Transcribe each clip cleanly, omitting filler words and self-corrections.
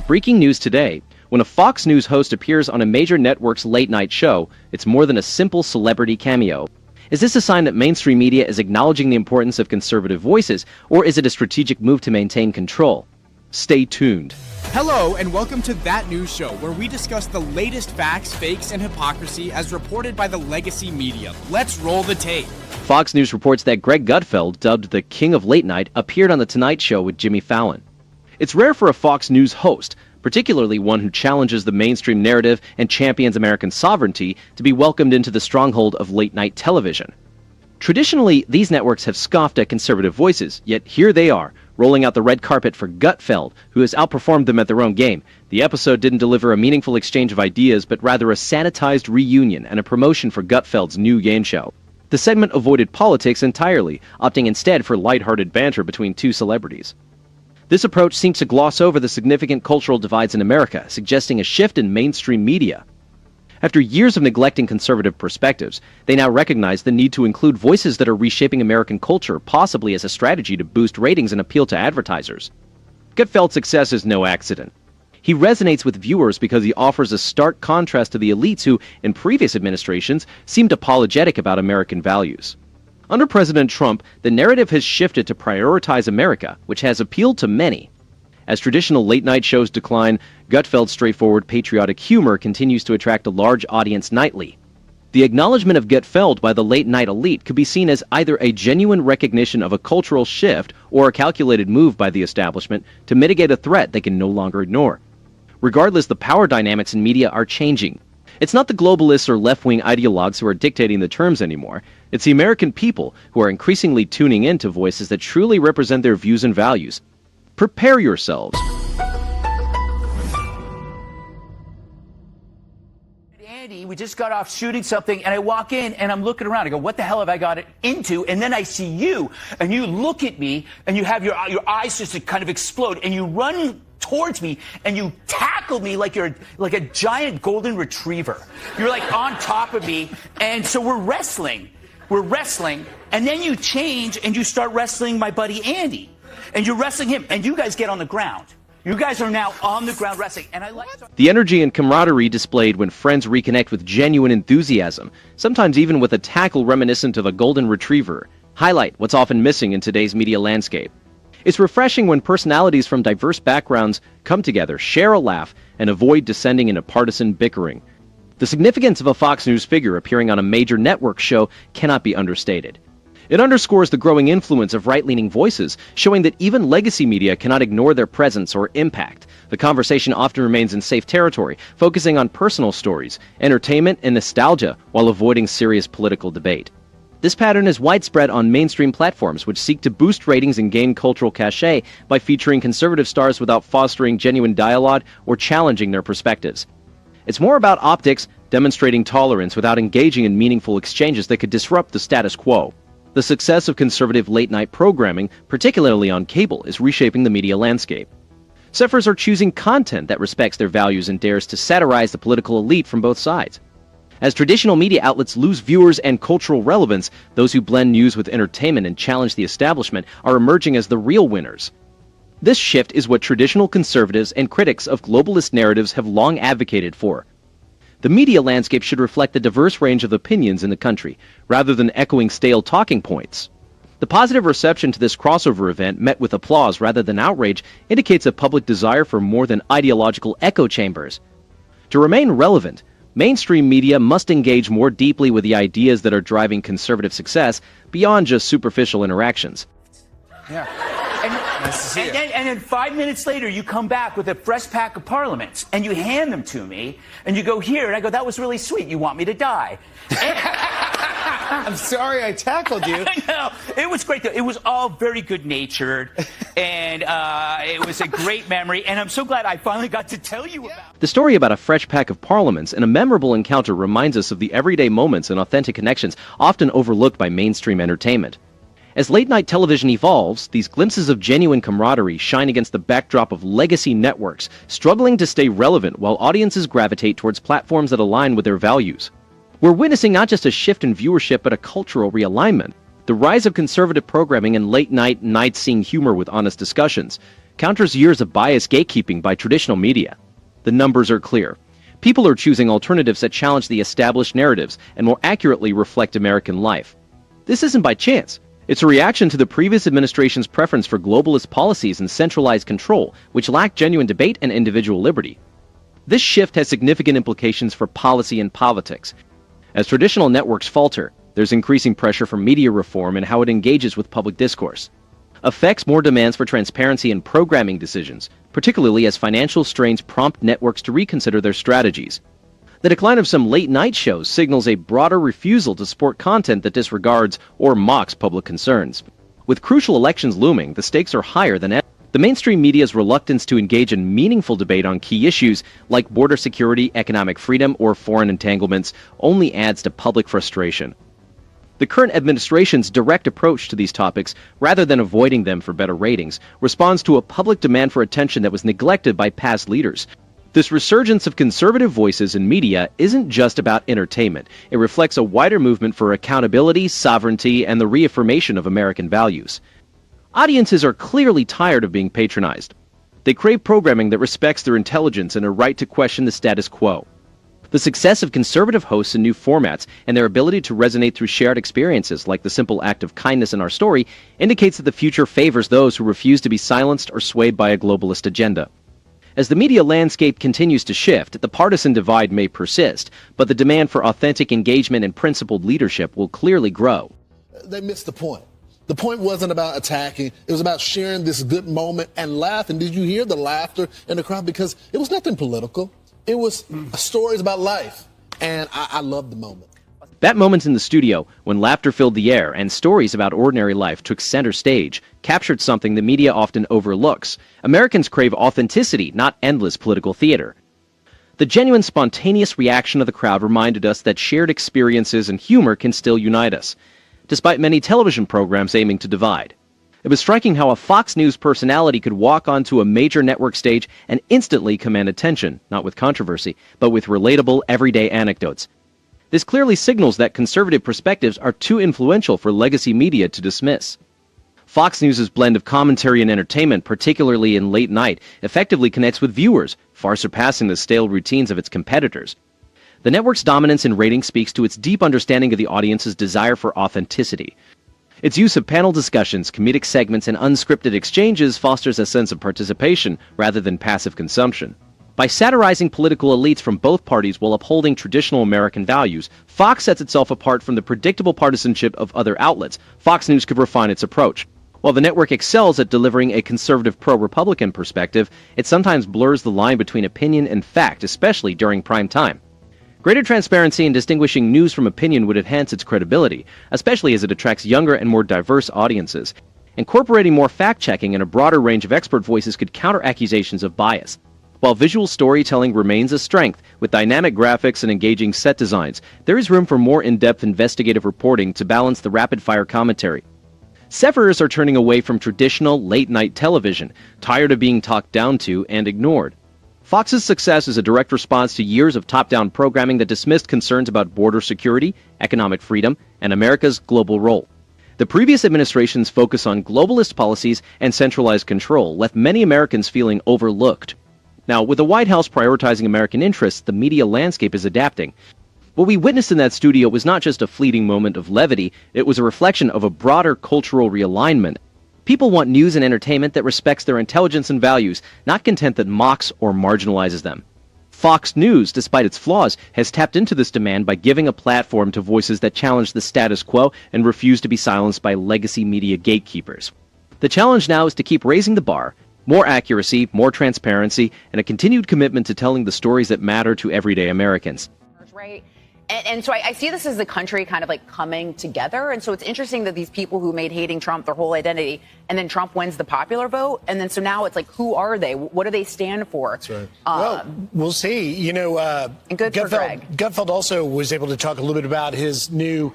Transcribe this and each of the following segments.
Breaking news today. When a Fox News host appears on a major network's late-night show, it's more than a simple celebrity cameo. Is this a sign that mainstream media is acknowledging the importance of conservative voices, or is it a strategic move to maintain control? Stay tuned. Hello, and welcome to That News Show, where we discuss the latest facts, fakes, and hypocrisy as reported by the legacy media. Let's roll the tape. Fox News reports that Greg Gutfeld, dubbed the King of Late Night, appeared on The Tonight Show with Jimmy Fallon. It's rare for a Fox News host, particularly one who challenges the mainstream narrative and champions American sovereignty, to be welcomed into the stronghold of late-night television. Traditionally, these networks have scoffed at conservative voices, yet here they are, rolling out the red carpet for Gutfeld, who has outperformed them at their own game. The episode didn't deliver a meaningful exchange of ideas, but rather a sanitized reunion and a promotion for Gutfeld's new game show. The segment avoided politics entirely, opting instead for lighthearted banter between two celebrities. This approach seems to gloss over the significant cultural divides in America, suggesting a shift in mainstream media. After years of neglecting conservative perspectives, they now recognize the need to include voices that are reshaping American culture, possibly as a strategy to boost ratings and appeal to advertisers. Gutfeld's success is no accident. He resonates with viewers because he offers a stark contrast to the elites who, in previous administrations, seemed apologetic about American values. Under President Trump, the narrative has shifted to prioritize America, which has appealed to many. As traditional late-night shows decline, Gutfeld's straightforward patriotic humor continues to attract a large audience nightly. The acknowledgement of Gutfeld by the late-night elite could be seen as either a genuine recognition of a cultural shift or a calculated move by the establishment to mitigate a threat they can no longer ignore. Regardless, the power dynamics in media are changing. It's not the globalists or left-wing ideologues who are dictating the terms anymore. It's the American people who are increasingly tuning in to voices that truly represent their views and values. Prepare yourselves. Andy, we just got off shooting something, and I walk in, and I'm looking around. I go, what the hell have I got it into? And then I see you, and you look at me, and you have your eyes just kind of explode, and you run towards me, and you tackle me like you're like a giant golden retriever. You're like on top of me, and so we're wrestling. And then you change, and you start wrestling my buddy Andy. And you're wrestling him, and you guys get on the ground. You guys are now on the ground wrestling, and I like the energy and camaraderie displayed when friends reconnect with genuine enthusiasm, sometimes even with a tackle reminiscent of a golden retriever, highlight what's often missing in today's media landscape. It's refreshing when personalities from diverse backgrounds come together, share a laugh, and avoid descending into partisan bickering. The significance of a Fox News figure appearing on a major network show cannot be understated. It underscores the growing influence of right-leaning voices, showing that even legacy media cannot ignore their presence or impact. The conversation often remains in safe territory, focusing on personal stories, entertainment, and nostalgia, while avoiding serious political debate. This pattern is widespread on mainstream platforms, which seek to boost ratings and gain cultural cachet by featuring conservative stars without fostering genuine dialogue or challenging their perspectives. It's more about optics, demonstrating tolerance without engaging in meaningful exchanges that could disrupt the status quo. The success of conservative late-night programming, particularly on cable, is reshaping the media landscape. Suffers are choosing content that respects their values and dares to satirize the political elite from both sides. As traditional media outlets lose viewers and cultural relevance, those who blend news with entertainment and challenge the establishment are emerging as the real winners. This shift is what traditional conservatives and critics of globalist narratives have long advocated for. The media landscape should reflect the diverse range of opinions in the country, rather than echoing stale talking points. The positive reception to this crossover event, met with applause rather than outrage, indicates a public desire for more than ideological echo chambers. To remain relevant, mainstream media must engage more deeply with the ideas that are driving conservative success beyond just superficial interactions. Yeah. And then 5 minutes later, you come back with a fresh pack of parliaments, and you hand them to me, and you go, here, and I go, that was really sweet. You want me to die. I'm sorry I tackled you. I know. It was great, though. It was all very good-natured, and it was a great memory, and I'm so glad I finally got to tell you about it. The story about a fresh pack of parliaments and a memorable encounter reminds us of the everyday moments and authentic connections often overlooked by mainstream entertainment. As late-night television evolves, these glimpses of genuine camaraderie shine against the backdrop of legacy networks, struggling to stay relevant while audiences gravitate towards platforms that align with their values. We're witnessing not just a shift in viewership, but a cultural realignment. The rise of conservative programming and late-night, night-seeing humor with honest discussions. counters years of biased gatekeeping by traditional media. The numbers are clear. People are choosing alternatives that challenge the established narratives and more accurately reflect American life. This isn't by chance. It's a reaction to the previous administration's preference for globalist policies and centralized control, which lacked genuine debate and individual liberty. This shift has significant implications for policy and politics. As traditional networks falter, there's increasing pressure for media reform and how it engages with public discourse. Affects more demands for transparency in programming decisions, particularly as financial strains prompt networks to reconsider their strategies. The decline of some late-night shows signals a broader refusal to support content that disregards or mocks public concerns. With crucial elections looming, the stakes are higher than ever. The mainstream media's reluctance to engage in meaningful debate on key issues like border security, economic freedom, or foreign entanglements only adds to public frustration. The current administration's direct approach to these topics, rather than avoiding them for better ratings, responds to a public demand for attention that was neglected by past leaders. This resurgence of conservative voices in media isn't just about entertainment. It reflects a wider movement for accountability, sovereignty, and the reaffirmation of American values. Audiences are clearly tired of being patronized. They crave programming that respects their intelligence and a right to question the status quo. The success of conservative hosts in new formats and their ability to resonate through shared experiences, like the simple act of kindness in our story, indicates that the future favors those who refuse to be silenced or swayed by a globalist agenda. As the media landscape continues to shift, the partisan divide may persist, but the demand for authentic engagement and principled leadership will clearly grow. They missed the point. The point wasn't about attacking. It was about sharing this good moment and laughing. Did you hear the laughter in the crowd? Because it was nothing political. It was stories about life, and I loved the moment. That moment in the studio, when laughter filled the air and stories about ordinary life took center stage, captured something the media often overlooks. Americans crave authenticity, not endless political theater. The genuine, spontaneous reaction of the crowd reminded us that shared experiences and humor can still unite us, despite many television programs aiming to divide. It was striking how a Fox News personality could walk onto a major network stage and instantly command attention, not with controversy, but with relatable, everyday anecdotes. This clearly signals that conservative perspectives are too influential for legacy media to dismiss. Fox News' blend of commentary and entertainment, particularly in late night, effectively connects with viewers, far surpassing the stale routines of its competitors. The network's dominance in ratings speaks to its deep understanding of the audience's desire for authenticity. Its use of panel discussions, comedic segments, and unscripted exchanges fosters a sense of participation rather than passive consumption. By satirizing political elites from both parties while upholding traditional American values, Fox sets itself apart from the predictable partisanship of other outlets. Fox News could refine its approach. While the network excels at delivering a conservative pro-Republican perspective, it sometimes blurs the line between opinion and fact, especially during prime time. Greater transparency in distinguishing news from opinion would enhance its credibility, especially as it attracts younger and more diverse audiences. Incorporating more fact-checking and a broader range of expert voices could counter accusations of bias. While visual storytelling remains a strength, with dynamic graphics and engaging set designs, there is room for more in-depth investigative reporting to balance the rapid-fire commentary. Sufferers are turning away from traditional late-night television, tired of being talked down to and ignored. Fox's success is a direct response to years of top-down programming that dismissed concerns about border security, economic freedom, and America's global role. The previous administration's focus on globalist policies and centralized control left many Americans feeling overlooked. Now, with the White House prioritizing American interests, the media landscape is adapting. What we witnessed in that studio was not just a fleeting moment of levity, it was a reflection of a broader cultural realignment. People want news and entertainment that respects their intelligence and values, not content that mocks or marginalizes them. Fox News, despite its flaws, has tapped into this demand by giving a platform to voices that challenge the status quo and refuse to be silenced by legacy media gatekeepers. The challenge now is to keep raising the bar, more accuracy, more transparency, and a continued commitment to telling the stories that matter to everyday Americans. Right. And so I see this as the country kind of like coming together. And so it's interesting that these people who made hating Trump their whole identity, and then Trump wins the popular vote. And then so now it's like, who are they? What do they stand for? That's right. Well, we'll see. You know, and good for Greg. Gutfeld also was able to talk a little bit about his new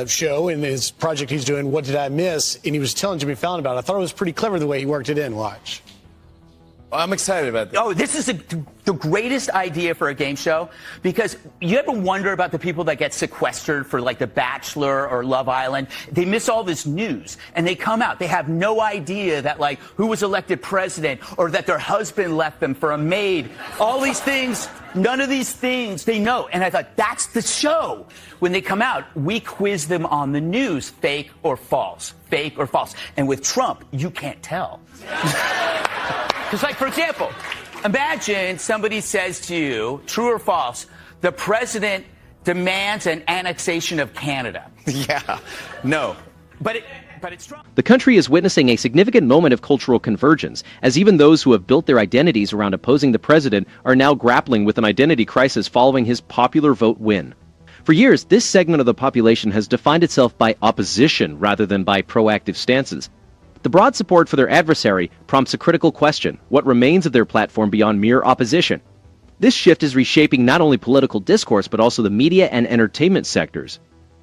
show and his project he's doing, What Did I Miss? And he was telling Jimmy Fallon about it. I thought it was pretty clever the way he worked it in. Watch. I'm excited about this. Oh, this is a the greatest idea for a game show, because you ever wonder about the people that get sequestered for like The Bachelor or Love Island? They miss all this news and they come out. They have no idea that like who was elected president or that their husband left them for a maid. All these things, none of these things they know. And I thought, that's the show. When they come out, we quiz them on the news, fake or false, fake or false. And with Trump, you can't tell. Because like, for example, imagine somebody says to you, true or false, the president demands an annexation of Canada. Yeah, no. But it's Trump. The country is witnessing a significant moment of cultural convergence, as even those who have built their identities around opposing the president are now grappling with an identity crisis following his popular vote win. For years, this segment of the population has defined itself by opposition rather than by proactive stances. The broad support for their adversary prompts a critical question: what remains of their platform beyond mere opposition? This shift is reshaping not only political discourse but also the media and entertainment sectors.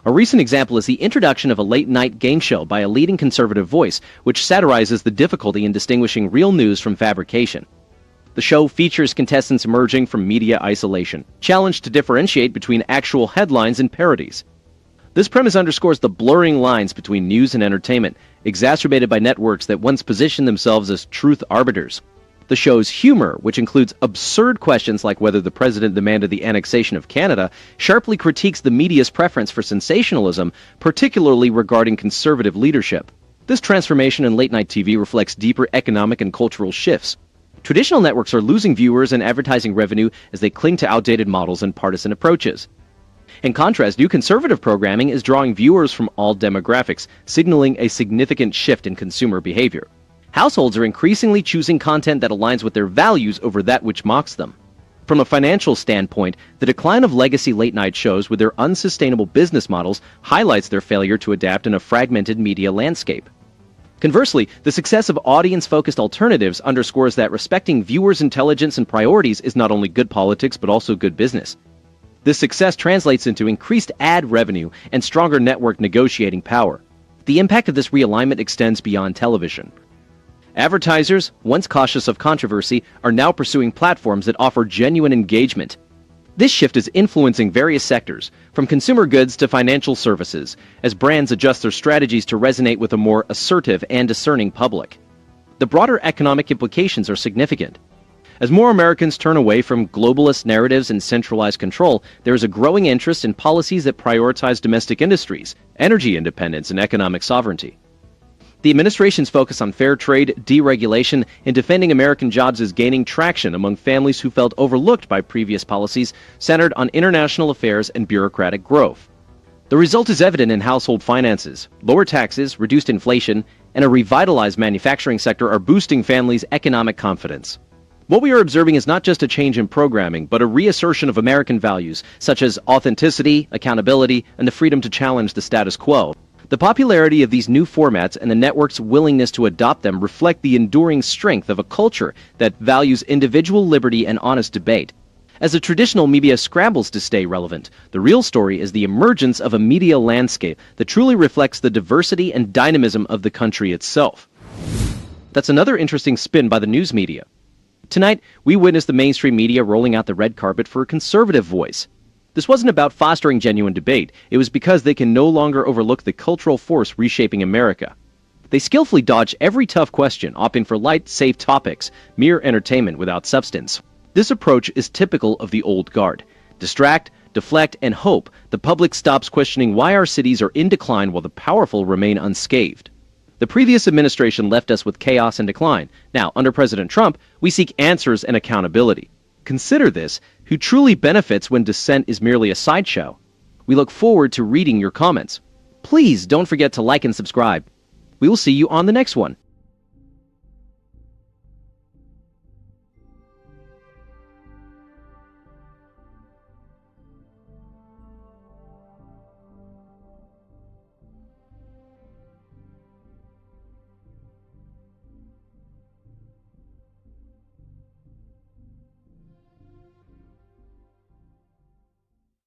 A recent example is the introduction of a late-night game show by a leading conservative voice, which satirizes the difficulty in distinguishing real news from fabrication. The show features contestants emerging from media isolation, challenged to differentiate between actual headlines and parodies. This premise underscores the blurring lines between news and entertainment, exacerbated by networks that once positioned themselves as truth arbiters. The show's humor, which includes absurd questions like whether the president demanded the annexation of Canada, sharply critiques the media's preference for sensationalism, particularly regarding conservative leadership. This transformation in late-night TV reflects deeper economic and cultural shifts. Traditional networks are losing viewers and advertising revenue as they cling to outdated models and partisan approaches. In contrast, new conservative programming is drawing viewers from all demographics, signaling a significant shift in consumer behavior. Households are increasingly choosing content that aligns with their values over that which mocks them. From a financial standpoint, the decline of legacy late-night shows with their unsustainable business models highlights their failure to adapt in a fragmented media landscape. Conversely, the success of audience-focused alternatives underscores that respecting viewers' intelligence and priorities is not only good politics but also good business. This success translates into increased ad revenue and stronger network negotiating power. The impact of this realignment extends beyond television. Advertisers, once cautious of controversy, are now pursuing platforms that offer genuine engagement. This shift is influencing various sectors, from consumer goods to financial services, as brands adjust their strategies to resonate with a more assertive and discerning public. The broader economic implications are significant. As more Americans turn away from globalist narratives and centralized control, there is a growing interest in policies that prioritize domestic industries, energy independence, and economic sovereignty. The administration's focus on fair trade, deregulation, and defending American jobs is gaining traction among families who felt overlooked by previous policies centered on international affairs and bureaucratic growth. The result is evident in household finances. Lower taxes, reduced inflation, and a revitalized manufacturing sector are boosting families' economic confidence. What we are observing is not just a change in programming, but a reassertion of American values, such as authenticity, accountability, and the freedom to challenge the status quo. The popularity of these new formats and the network's willingness to adopt them reflect the enduring strength of a culture that values individual liberty and honest debate. As the traditional media scrambles to stay relevant, the real story is the emergence of a media landscape that truly reflects the diversity and dynamism of the country itself. That's another interesting spin by the news media. Tonight, we witnessed the mainstream media rolling out the red carpet for a conservative voice. This wasn't about fostering genuine debate. It was because they can no longer overlook the cultural force reshaping America. They skillfully dodge every tough question, opting for light, safe topics, mere entertainment without substance. This approach is typical of the old guard. Distract, deflect, and hope the public stops questioning why our cities are in decline while the powerful remain unscathed. The previous administration left us with chaos and decline. Now, under President Trump, we seek answers and accountability. Consider this: who truly benefits when dissent is merely a sideshow? We look forward to reading your comments. Please don't forget to like and subscribe. We will see you on the next one.